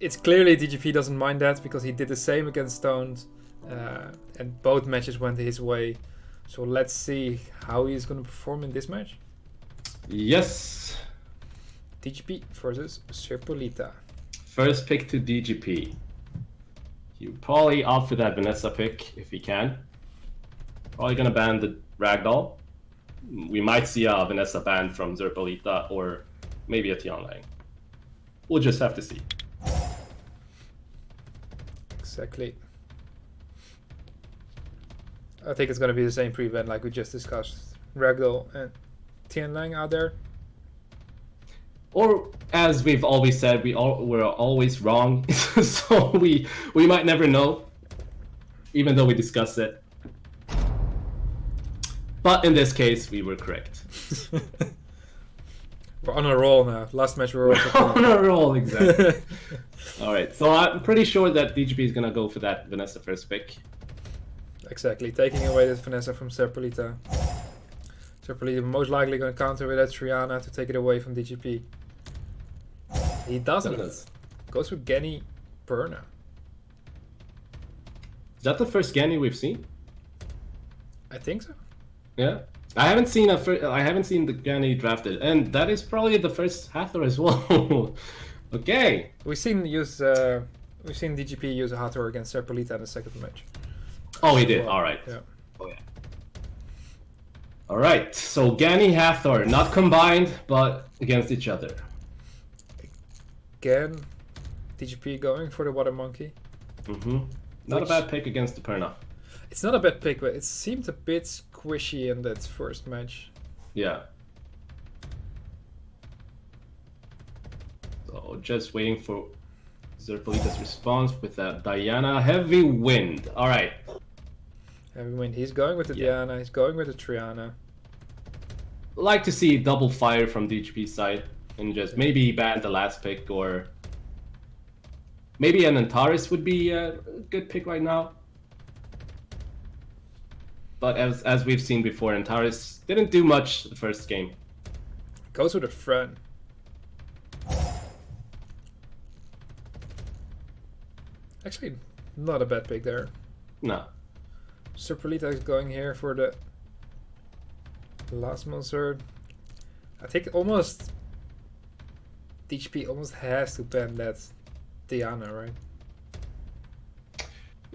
it's clearly DGP doesn't mind that because he did the same against Stones, and both matches went his way. So let's see how he's going to perform in this match. Yes. DGP versus Zerpolita. First pick to DGP. You probably opt for that Vanessa pick if he can. Probably gonna ban the Ragdoll. We might see a Vanessa ban from Zerpolita or maybe a Tianlang. We'll just have to see. Exactly. I think it's gonna be the same prevent like we just discussed. Ragdoll and Tianlang out there. Or as we've always said, we're always wrong, so we might never know, even though we discussed it. But in this case, we were correct. We're on a roll now. Last match we were on a roll, exactly. All right, so I'm pretty sure that DGP is gonna go for that Vanessa first pick. Exactly, taking away this Vanessa from Zerpolita. Zerpolita most likely gonna counter with that Triana to take it away from DGP. He doesn't. Goes for Genny Perna. Is that the first Genny we've seen? I think so. Yeah, I haven't seen the Genny drafted, and that is probably the first Hathor as well. Okay. We've seen DGP use a Hathor against Zerpolita in the second match. Oh, he did. All right. Yeah. Oh yeah. All right. So Genny Hathor, not combined, but against each other. Again, DGP going for the Water Monkey. Not a bad pick against the Perna. It's not a bad pick, but it seemed a bit squishy in that first match. Yeah. So just waiting for Zerpolita's response with that Diana Heavy Wind. All right. Heavy Wind. He's going with the Diana. He's going with the Triana. Like to see double fire from DGP's side. And just maybe ban the last pick, or maybe an Antares would be a good pick right now. But as we've seen before, Antares didn't do much the first game. Goes with a friend. Actually, not a bad pick there. No. Zerpolita is going here for the last monster. I think DGP almost has to ban that Diana, right?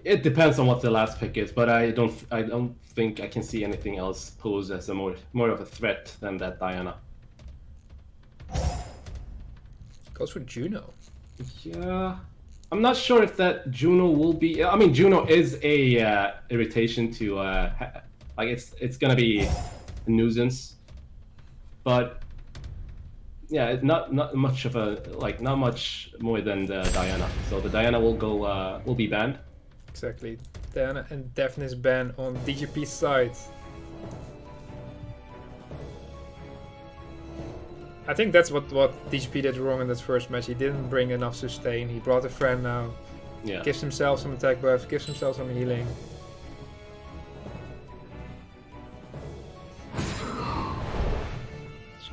It depends on what the last pick is, but I don't think I can see anything else pose as a more of a threat than that Diana. Goes for Juno. Yeah, I'm not sure if that Juno will be. I mean, Juno is a irritation to like it's gonna be a nuisance, but. Yeah, it's not much of a not much more than the Diana. So the Diana will be banned. Exactly, Diana and Daphne's ban on DGP's side. I think that's what DGP did wrong in that first match. He didn't bring enough sustain. He brought a friend now. Yeah. Gives himself some attack buff. Gives himself some healing.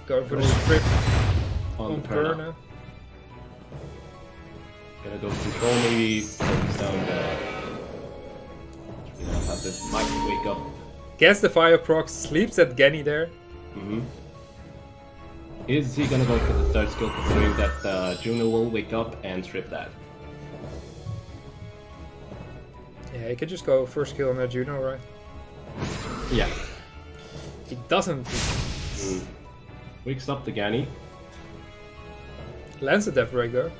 Going for the strip on Perna. Gonna go control, maybe focus down the. You know, have the mic wake up. Gets the fire proc, sleeps at Genny there. Is he gonna go for the third skill, considering that Juno will wake up and strip that? Yeah, he could just go first kill on that Juno, right? Yeah. He doesn't. Wakes up the Genny. Lands the Death Break though.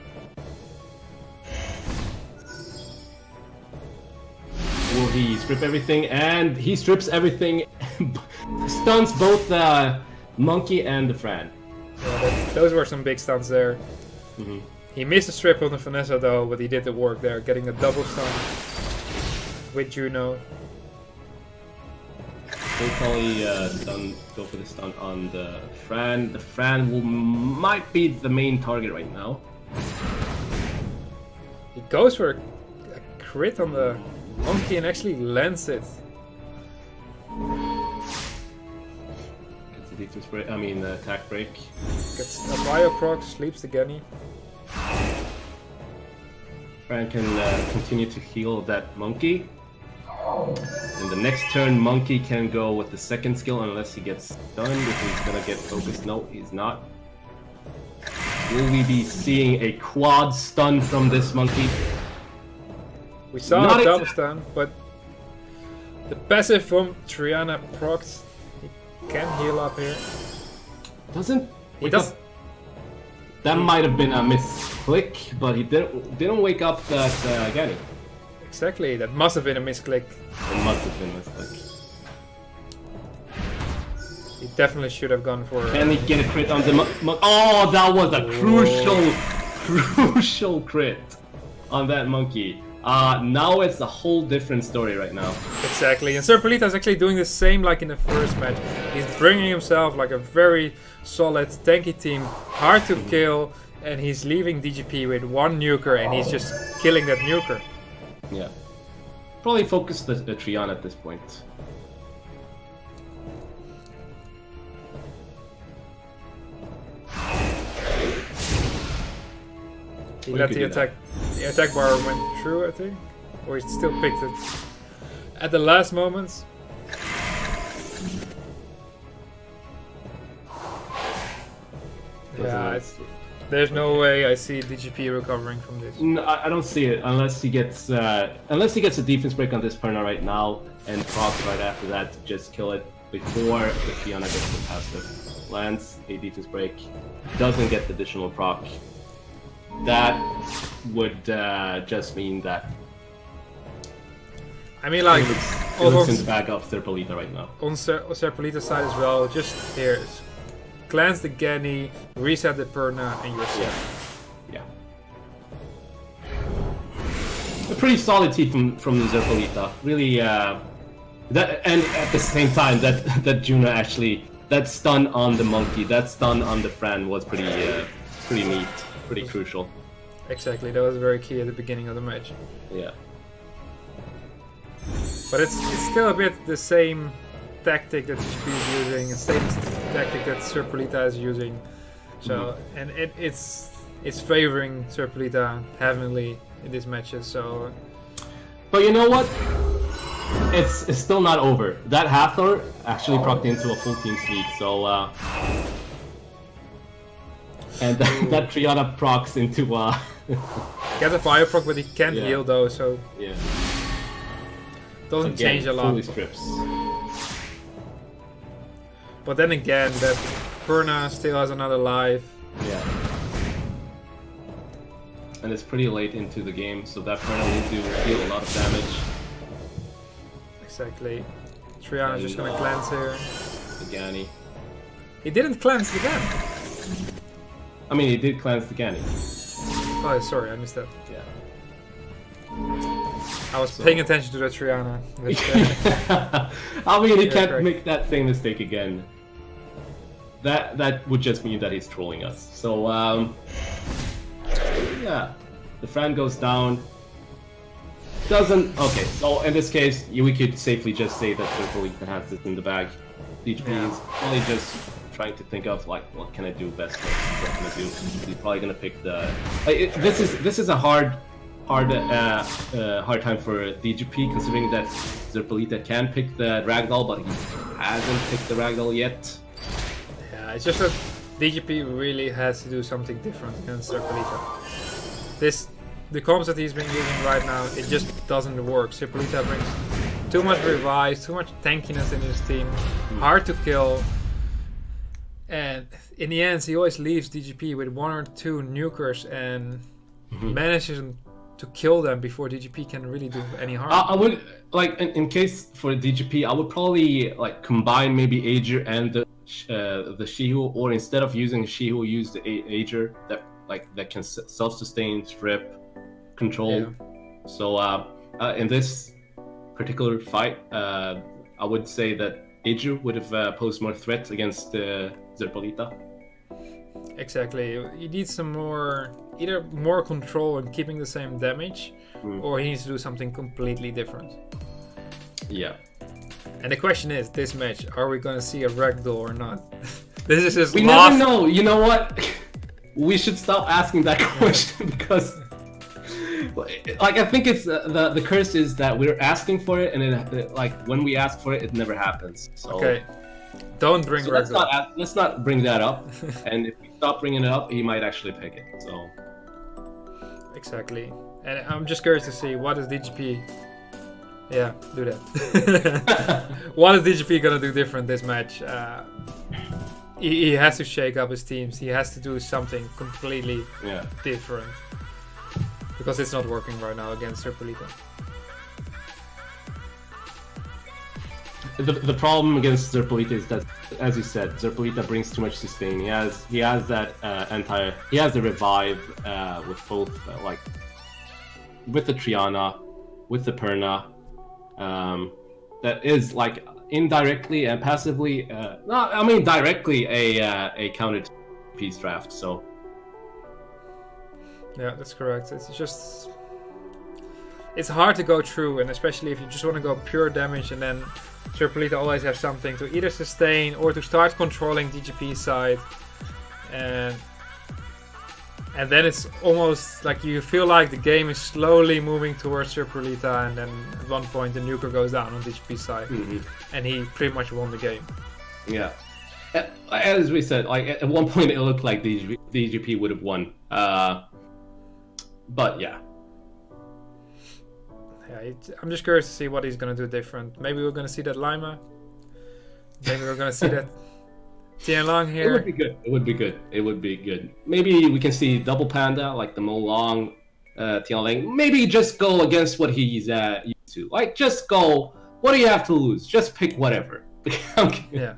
Will he strip everything? And he strips everything. Stuns both the Monkey and the Fran. Yeah, those were some big stuns there. He missed a strip on the Vanessa though, but he did the work there, getting a double stun with Juno. We'll probably go for the stun on the Fran. The Fran might be the main target right now. He goes for a crit on the Monkey and actually lands it. Gets the defense break. I mean, the attack break. Gets a bio proc, sleeps the Genny. Fran can continue to heal that monkey. And the next turn, monkey can go with the second skill unless he gets stunned. If he's gonna get focused, no, he's not. Will we be seeing a quad stun from this monkey? We saw a double stun, but the passive from Triana procs. He can heal up here. Doesn't He does. That might have been a misclick, but he didn't wake up that Gani. Exactly, that must have been a misclick. It must have been a misclick. He definitely should have gone for. Can he get a crit on the Oh, that was a crucial crit on that monkey. Now it's a whole different story right now. Exactly, and Zerpolita is actually doing the same like in the first match. He's bringing himself like a very solid tanky team, hard to kill, and he's leaving DGP with one nuker and he's just killing that nuker. Yeah. Probably focus the Triana at this point. He let the attack bar went through, I think, or he still picked it at the last moments. Yeah, there's no way I see DGP recovering from this. No, I don't see it unless he gets a defense break on this Perna right now and proc right after that to just kill it before the Fiona gets the passive. Lands a defense break, doesn't get the additional proc. That would just mean that. I mean, like, it looks in the bag of Zerpolita right now. On Zerpolita's side as well, just here, cleanse the Gani, reset the Perna, and you're set. Yeah. A pretty solid team from Zerpolita. Really, that, and at the same time, that Juno actually, that stun on the monkey, that stun on the Fran was pretty neat. Pretty crucial. Exactly, that was very key at the beginning of the match. Yeah. But it's still a bit the same tactic that DGP is using, the same tactic that Zerpolita is using. So and it's favoring Zerpolita heavily in these matches. So. But you know what? It's still not over. That Hathor actually procced into a full team sweep. So. And that Triana procs into Get a fire proc, but he can't heal though, so yeah, doesn't change a lot. Fully strips. But then again, that Perna still has another life. Yeah. And it's pretty late into the game, so that Perna will deal a lot of damage. Exactly. Triana's just gonna cleanse here. The Gani. He didn't cleanse again. I mean, he did cleanse the Gani. Oh, sorry, I missed that. Yeah. I was paying attention to the Triana. I mean, he can't make that same mistake again. That would just mean that he's trolling us. So, yeah. The Fran goes down. Doesn't... Okay, so in this case, we could safely just say that Zerpolita has this in the bag. DGP is only just trying to think of like what can I do best, what can I do. He's probably gonna pick the this is a hard time for DGP, considering that Zerpolita can pick the Ragdoll, but he hasn't picked the Ragdoll yet. Yeah, it's just that DGP really has to do something different against Zerpolita. The comps that he's been using right now, it just doesn't work. Zerpolita brings too much revive, too much tankiness in his team, hard to kill. And in the end, he always leaves DGP with 1 or 2 nukers and manages to kill them before DGP can really do any harm. I would, like, in case for DGP, I would probably like combine maybe Aegir and the Shihu, or instead of using Shihu, use the Aegir that can self-sustain, strip, control. Yeah. So in this particular fight, I would say that Aegir would have posed more threat against Zerpolita. Exactly. He needs some more, either more control and keeping the same damage, or he needs to do something completely different. Yeah. And the question is, this match, are we going to see a Ragdoll or not? This is just we lost. never know. You know what? We should stop asking that question because Like I think it's the curse is that we're asking for it, and then like when we ask for it, it never happens. So, Okay, don't bring so Ragdoll. let's not bring that up. And if we stop bringing it up, he might actually pick it. So Exactly. And I'm just curious to see what is DGP. Yeah, do that. What is DGP gonna do different this match? He has to shake up his teams. He has to do something completely different. Because it's not working right now against Zerpolita. The problem against Zerpolita is that, as you said, Zerpolita brings too much sustain. He has that he has the revive with both like with the Triana, with the Perna. That is like indirectly and passively, directly a counter to peace draft. So yeah, that's correct. It's hard to go through, and especially if you just want to go pure damage, and then Zerpolita always has something to either sustain or to start controlling DGP side, and then it's almost like you feel like the game is slowly moving towards Zerpolita, and then at one point the nuker goes down on DGP side, and he pretty much won the game. Yeah, as we said, like at one point it looked like DGP would have won, but yeah. Yeah, I'm just curious to see what he's gonna do different. Maybe we're gonna see that Lima. Maybe we're gonna see that Tian Long here. It would be good. It would be good. It would be good. Maybe we can see double panda like the Mo Long, Tian Long. Maybe just go against what he's used to. Like just go. What do you have to lose? Just pick whatever. Yeah.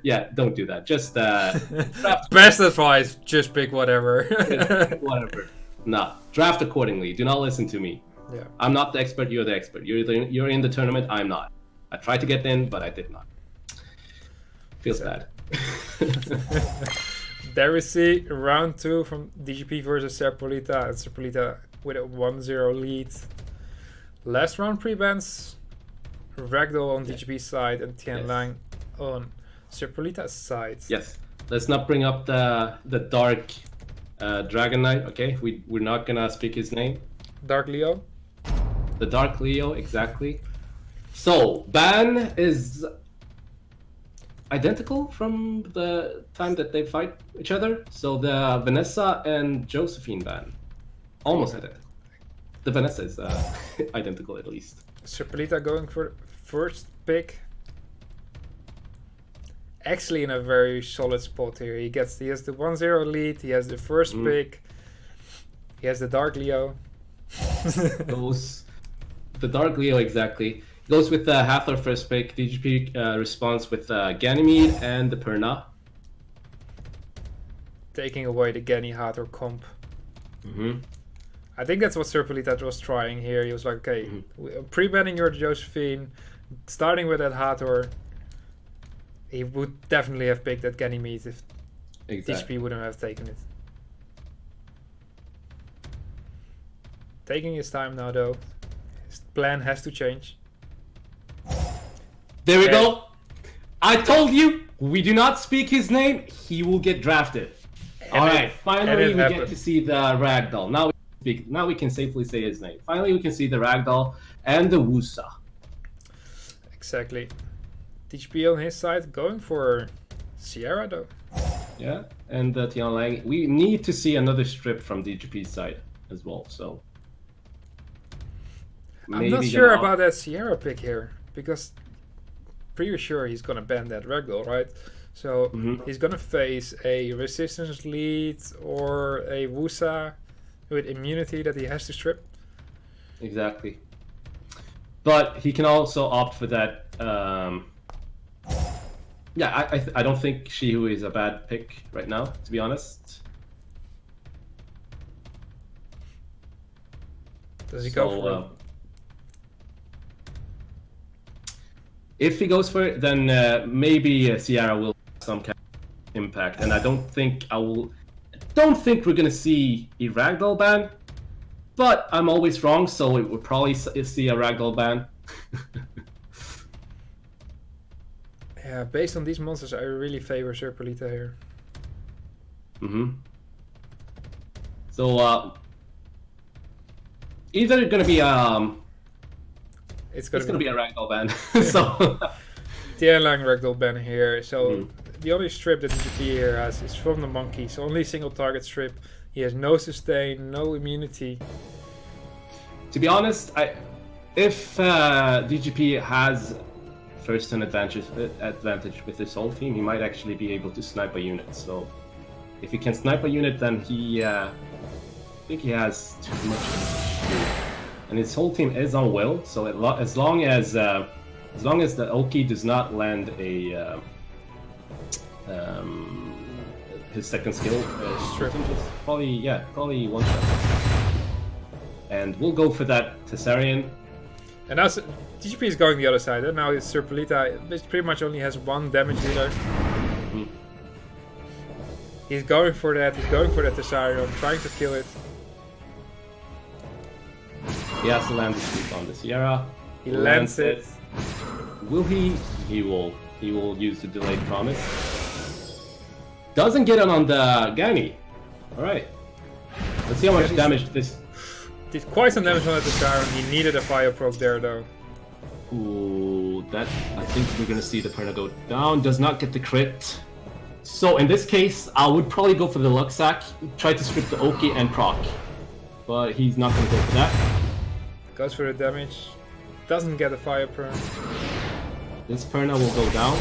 Yeah. Don't do that. Just draft. Best advice: just pick whatever. Pick whatever. Nah. Draft accordingly. Do not listen to me. Yeah. I'm not the expert. You're the expert. You're in the tournament. I'm not. I tried to get in, but I did not. Feels bad. There we see round 2 from DGP versus Zerpolita. And Zerpolita with a 1-0 lead. Last round pre-bans. Ragdoll on DGP side and Tian Lang on Zerpolita's side. Yes. Let's not bring up the dark Dragon Knight. Okay, we're not gonna speak his name. Dark Leo. The Dark Leo, exactly. So ban is identical from the time that they fight each other. So the Vanessa and Josephine ban, almost identical. The Vanessa is identical at least. Zerpolita going for first pick. Actually in a very solid spot here. He has the 1-0 lead. He has the first pick. He has the Dark Leo. The Dark Leo, exactly. Goes with the Hathor first pick. DGP responds with Ganymede and the Perna. Taking away the Gany Hathor comp. I think that's what Zerpolita was trying here. He was like, okay, pre-banning your Josephine, starting with that Hathor. He would definitely have picked that Ganymede if DGP wouldn't have taken it. Taking his time now, though. His plan has to change. There we go. I told you, we do not speak his name. He will get drafted. All right, finally we get to see the Ragdoll. Now we can safely say his name. Finally, we can see the Ragdoll and the Wusa. Exactly. DGP on his side going for Sierra, though. Yeah, and Tian Lang. We need to see another strip from DGP's side as well. So. I'm not sure about that Sierra pick here, because pretty sure he's gonna ban that Ragdoll, right? So he's gonna face a resistance lead or a Wusa with immunity that he has to strip. Exactly. But he can also opt for that. Yeah, I don't think Shihu is a bad pick right now, to be honest. Does he go for it? If he goes for it, then maybe Sierra will have some kind of impact, and I don't think we're gonna see a Ragdoll ban, but I'm always wrong, so we will probably see a Ragdoll ban. Yeah, based on these monsters, I really favor Zerpolita here. So either gonna be It's it's gonna be a ragdoll ban. Yeah. So the airline ragdoll ban here. So Mhm. the only strip that DGP here has is from the monkey. So only single target strip. He has no sustain, no immunity. to be honest, if DGP has first turn advantage with his whole team, he might actually be able to snipe a unit. So if he can snipe a unit, then he I think he has too much to shoot. And his whole team is on will. So as long as the Oki does not land a his second skill, Strip. probably one shot. And we'll go for that Tessarian. And now DGP is going the other side. And now it's Zerpolita, which pretty much only has one damage dealer. Mhm. He's going for that. He's going for that Tessarion, trying to kill it. He has to land the sweep on the Sierra. He lands it. Will he? He will. He will use the delayed promise. Doesn't get it on the Gani. All right. Let's see how much Gani's- damage this. Did quite some damage on that Tessarion. He needed a fire proc there though. Ooh, that I think we're gonna see the Perna go down. Does not get the crit. So in this case, I would probably go for the Luxac, try to strip the Oki and proc, but he's not gonna go for that. Goes for the damage. Doesn't get a fire proc. This Perna will go down.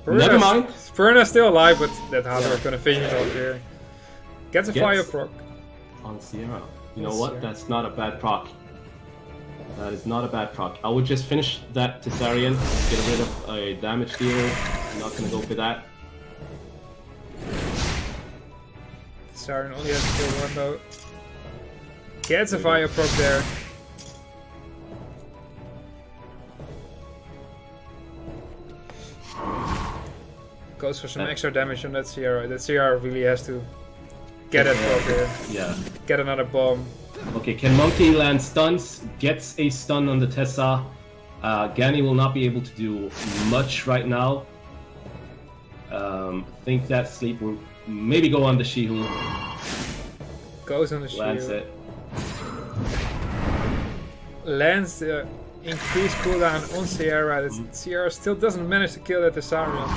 Perna's- Never mind. Perna's still alive, but that Hazard is gonna finish it off here. Gets a fire proc. On Sierra. You know Yes, what? Sierra. That's not a bad proc. That is not a bad proc. I would just finish that Tessarian, get rid of a damage dealer. I'm not gonna go for that. Tessarion only has to kill one though. Gets a fire proc there. Goes for some extra damage on that Sierra. That Sierra really has to get that proc here. Yeah. Get another bomb. Okay, can Monkey land stuns? Gets a stun on the Tessa. Gani will not be able to do much right now. Think that sleep will maybe go on the Shihu. Goes on the Lands shield. it. Lands the increased cooldown on Sierra. Sierra still doesn't manage to kill that Tessarion.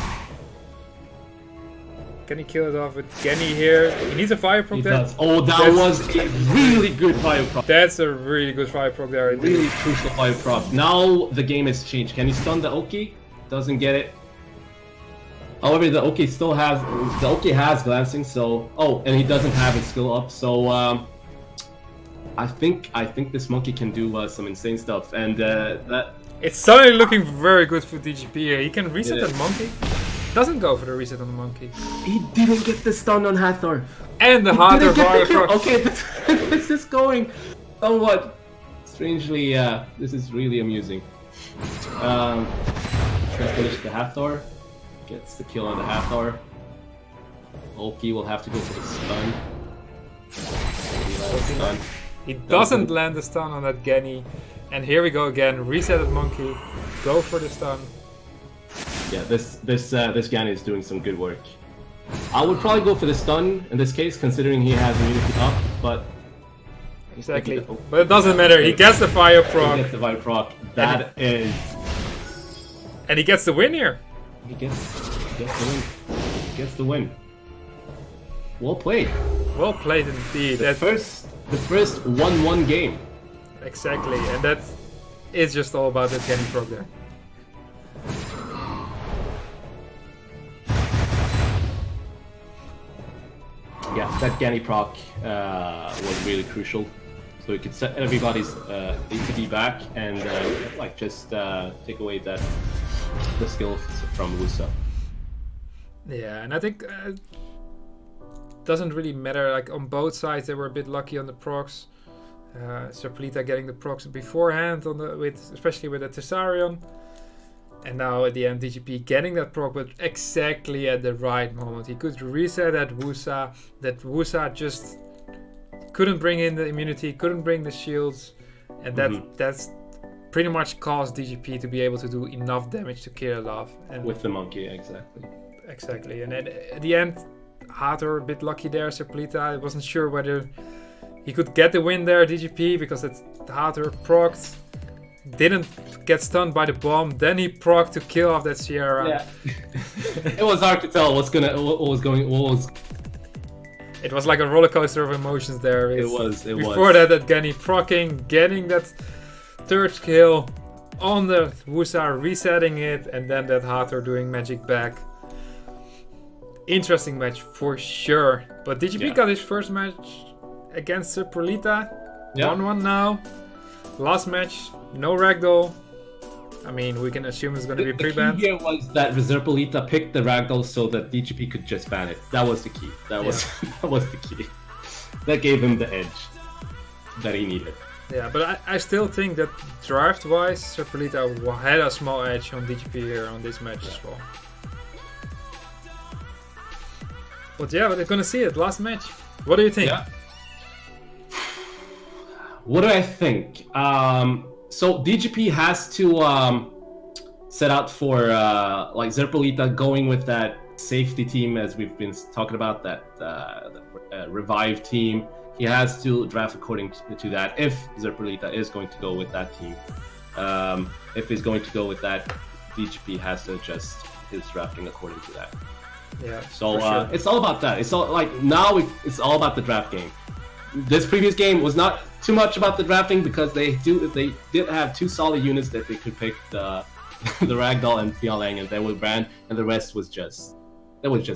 Can he kill it off with Genny here? He needs a fire proc He there. does. Oh, that That's- was a really good fire proc. That's a really good fire proc there. indeed. Really crucial fire proc. Now the game has changed. Can he stun the Oki? Doesn't get it. However, the Oki still has glancing. So and he doesn't have his skill up. So I think this monkey can do some insane stuff. And that It's suddenly looking very good for DGP here. He can reset It that is. monkey. Doesn't go for the reset on the monkey. he didn't get the stun on Hathor. And the He harder didn't get fire the kill. proc. Okay, this is going somewhat strangely. This is really amusing. Try to finish the Hathor. Gets the kill on the Hathor. Oki will have to go for the stun. He lands stun. He doesn't land the stun on that Genny. And here we go again. Reset that monkey. Go for the stun. Yeah, this Gani is doing some good work. I would probably go for the stun in this case, considering he has immunity up, but Exactly. But it doesn't matter. He gets the fire he proc. gets the Vibe proc. That is. And he gets the win here. He gets the win. He gets the win. Well played. Well played indeed. The first 1-1 game. Exactly. And that is just all about that Genny proc there. Yeah, that Gani proc was really crucial. So you could set everybody's ATD back and just take away the skills from Wusa. Yeah, and I think doesn't really matter. Like on both sides, they were a bit lucky on the procs. Zerpolita getting the procs beforehand especially with the Tessarion. And now at the end, DGP getting that proc, but exactly at the right moment. He could reset that Wusa just couldn't bring in the immunity, couldn't bring the shields, and that's pretty much caused DGP to be able to do enough damage to kill it off. And With the monkey, exactly. exactly, and at the end, Hathor a bit lucky there. Zerpolita, I wasn't sure whether he could get the win there, DGP, because that Hathor procced. Didn't get stunned by the bomb. Then he procced to kill off that Sierra. Yeah. It was hard to tell what was. It was like a roller coaster of emotions there. It was. Before that Genny proccing, getting that third kill on the Wusa, resetting it, and then that Hathor doing magic back. Interesting match for sure. But DGP got his first match against Zerpolita. 1-1 now. Last match, no ragdoll. I mean, we can assume it's going to be pre-banned. The key here was that Zerpolita picked the ragdoll so that DGP could just ban it. That was the key. That was the key. That gave him the edge that he needed. Yeah, but I still think that draft-wise, Zerpolita had a small edge on DGP here on this match as well. But yeah, we're going to see it. Last match. What do you think? Yeah. What do I think? So DGP has to set out for like Zerpolita going with that safety team, as we've been talking about, that revive team. He has to draft according to that if Zerpolita is going to go with that team. If he's going to go with that, DGP has to adjust his drafting according to that. Yeah. So sure. It's all about that. It's all like now it's all about the draft game. This previous game was not too much about the drafting because they did have two solid units that they could pick, the Ragdoll and Tialang, and they were banned, and the rest was just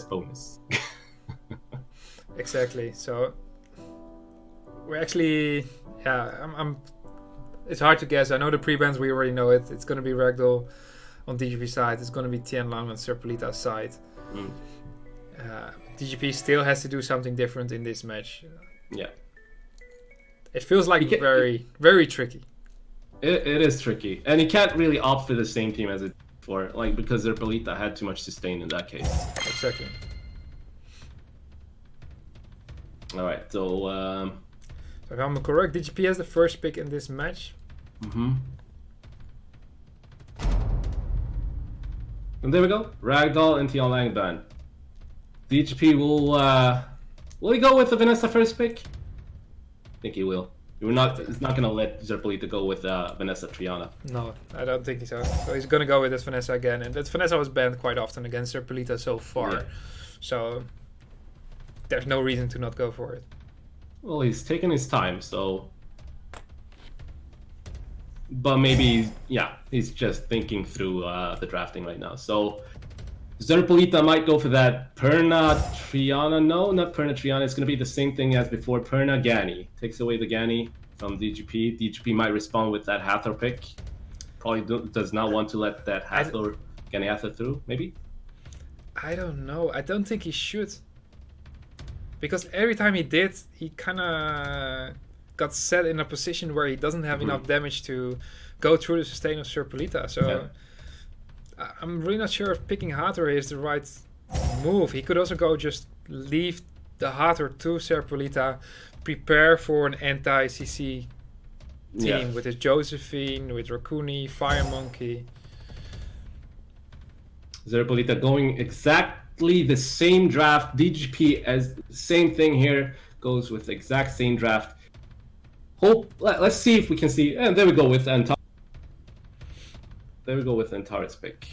bonus. Exactly. So we're actually I'm it's hard to guess. I know the pre-bans, we already know it. It's gonna be Ragdoll on DGP side. It's gonna be Tianlang on Zerpolita's side. DGP still has to do something different in this match. Yeah. It feels like very, very tricky. It is tricky, and you can't really opt for the same team as it before, like because Zerpolita had too much sustain in that case. Exactly. All right, so if I'm correct, DGP has the first pick in this match. And there we go, Ragdoll and Tialang ban. DGP will he go with the Vanessa first pick? I think he will. He's not gonna let Zerpolita go with Vanessa Triana. No, I don't think so. So he's gonna go with this Vanessa again, and that Vanessa was banned quite often against Zerpolita so far. Yeah. So there's no reason to not go for it. Well, he's taking his time, so. But maybe, he's just thinking through the drafting right now. So Zerpolita might go for that Perna Triana. No, not Perna Triana. It's going to be the same thing as before. Perna Gani. Takes away the Gani from DGP. DGP might respond with that Hathor pick. Probably does not want to let that Gani Hathor through, maybe? I don't know. I don't think he should. Because every time he did, he kind of got set in a position where he doesn't have enough damage to go through the sustain of Zerpolita. So I'm really not sure if picking Hathor is the right move. He could also go just leave the Hathor to Zerpolita, prepare for an anti-CC team with his Josephine, with Rakuni, Fire Monkey. Zerpolita going exactly the same draft. DGP as same thing here, goes with the exact same draft. Let's see if we can see. And there we go with Antares. There we go with Antares pick.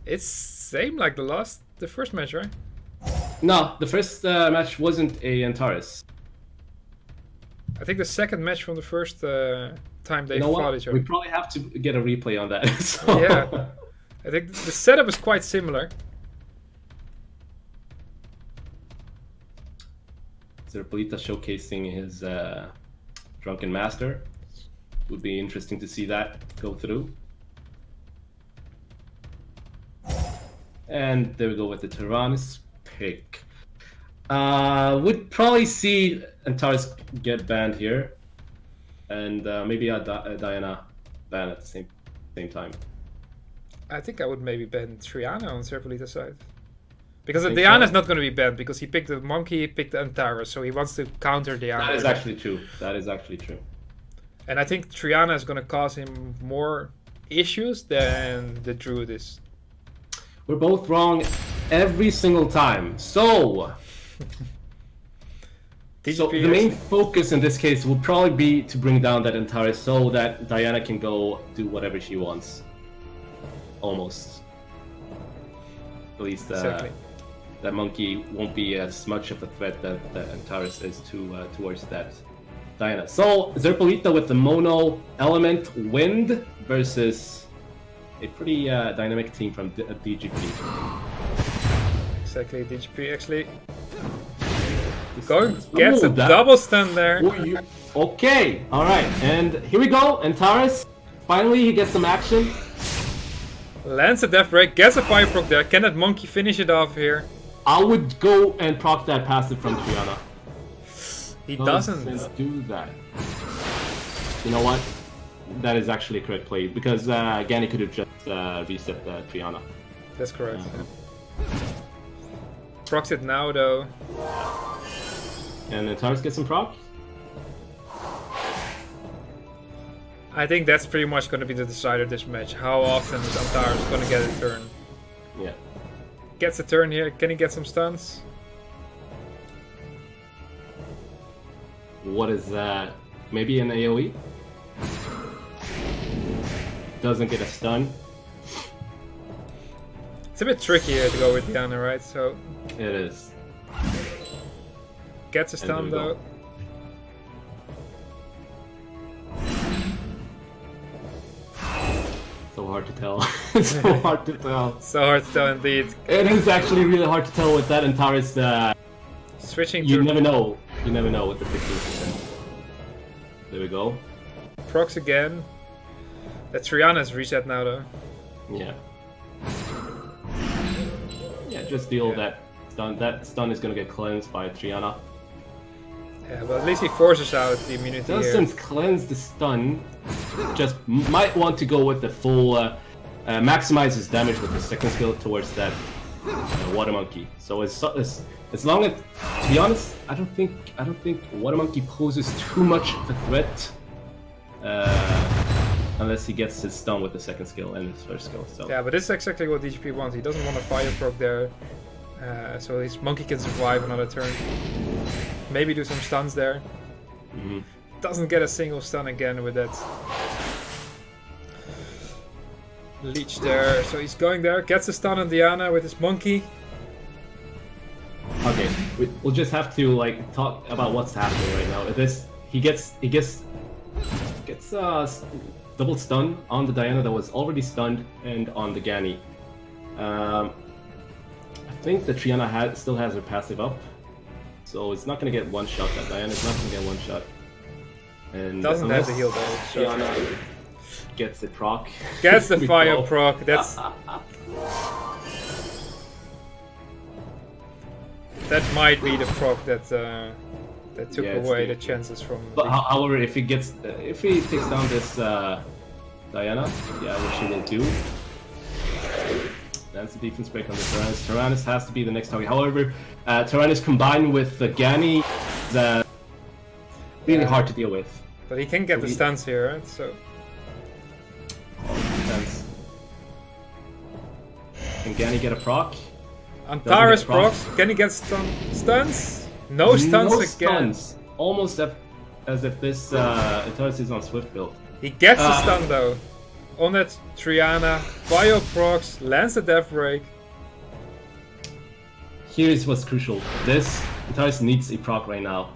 It's same like the first match, right? No, the first match wasn't a Antares. I think the second match from the first time they fought each other. We probably have to get a replay on that. So. Yeah, I think the setup is quite similar. Zerpolita showcasing his Drunken Master. Would be interesting to see that go through. And there we go with the Tyrannus pick. Would probably see Antares get banned here, and maybe a Diana ban at the same time. I think I would maybe ban Triana on Zerpolita's side. Because Diana's not going to be banned, because he picked the monkey, he picked the Antares, so he wants to counter Diana. That is actually true. That is actually true. And I think Triana is going to cause him more issues than the Druid is. We're both wrong every single time. So So the main focus in this case will probably be to bring down that Antares so that Diana can go do whatever she wants. Almost. At least Exactly. that monkey won't be as much of a threat that Antares is towards that Diana. So Zerpolita with the mono element wind versus a pretty dynamic team from DGP. Exactly, DGP actually gets a double stun there. Okay, alright, and here we go, Antares. Finally he gets some action. Lands a death break, gets a fire proc there. Can that monkey finish it off here? I would go and proc that passive from Triana. He doesn't do that. You know what? That is actually a correct play because Gani could have just reset Triana. That's correct. Procs it now though. And Antares gets some proc? I think that's pretty much going to be the decider of this match. How often is Antares going to get a turn? Yeah. Gets a turn here. Can he get some stuns? What is that? Maybe an AoE? Doesn't get a stun. It's a bit tricky here to go with Diana, right? So it is. Gets a stun though. So hard to tell. So hard to tell. So hard to tell indeed. It is actually really hard to tell with that Antares. Switching you to... never know. You never know with the 15%. There we go. Procs again. That Triana's reset now though. Yeah. Yeah, just deal that stun. That stun is gonna get cleansed by Triana. Yeah, but at least he forces out the immunity Doesn't here. cleanse the stun. Just might want to go with the full maximizes damage with the second skill towards that water monkey. So as long as, to be honest, I don't think water monkey poses too much of a threat, unless he gets his stun with the second skill and his first skill. So yeah, but this is exactly what DGP wants. He doesn't want a fire proc there, so his monkey can survive another turn. Maybe do some stuns there. Mm-hmm. Doesn't get a single stun again with that leech there. So he's going there, gets a stun on Diana with his monkey. Okay, we'll just have to like talk about what's happening right now. He gets double stun on the Diana that was already stunned and on the Gani. I think the Triana still has her passive up. So it's not gonna get one shot. That Diana's not gonna get one shot. And doesn't have the heal though. So Triana gets the proc. Gets the fire proc. That's that might be the proc that took away the chances from. But however, if he takes down this Diana, yeah, which he will do. That's the defense break on the Tyrannus. Tyrannus has to be the next target. However, Tyrannus combined with the Gani, that really hard to deal with. But he can get the stuns here, right? So. Can Gani get a proc? Antares procs. Can he get stuns? No stuns again. Stuns. Almost as if this Antares is on Swift build. He gets the stun though. On that Triana, bio procs, lands a death break. Here's what's crucial. This Antares needs a proc right now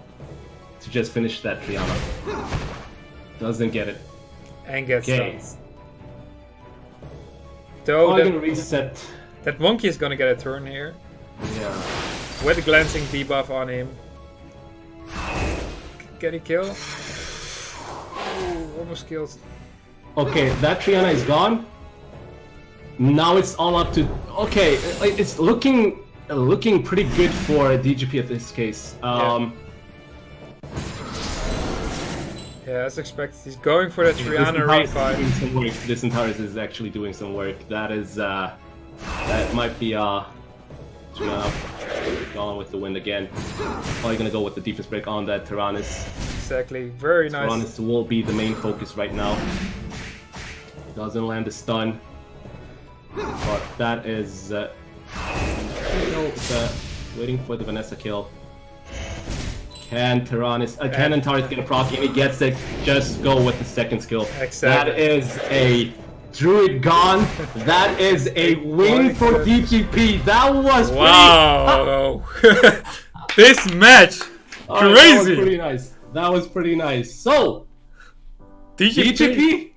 to just finish that Triana. Doesn't get it. And gets stuns. Though gonna reset. That monkey is gonna get a turn here. Yeah. With a glancing debuff on him. Can he kill? Ooh, almost killed. Okay, that Triana is gone. Now it's all up to... Okay, it's looking pretty good for DGP at this case. Yeah, as expected. He's going for the Triana refight. This Antares is actually doing some work. That is... that might be... Triana going with the win again. Probably gonna go with the defense break on that Tyrannus. Exactly, very nice. Tyrannus will be the main focus right now. Doesn't land a stun. But that is... waiting for the Vanessa kill. Can Antares get a proc? And he gets it. Just go with the second skill. Exactly. That is a Druid gone. That is a win for DGP. That was wow. This match, That was pretty nice. That was pretty nice. So, DGP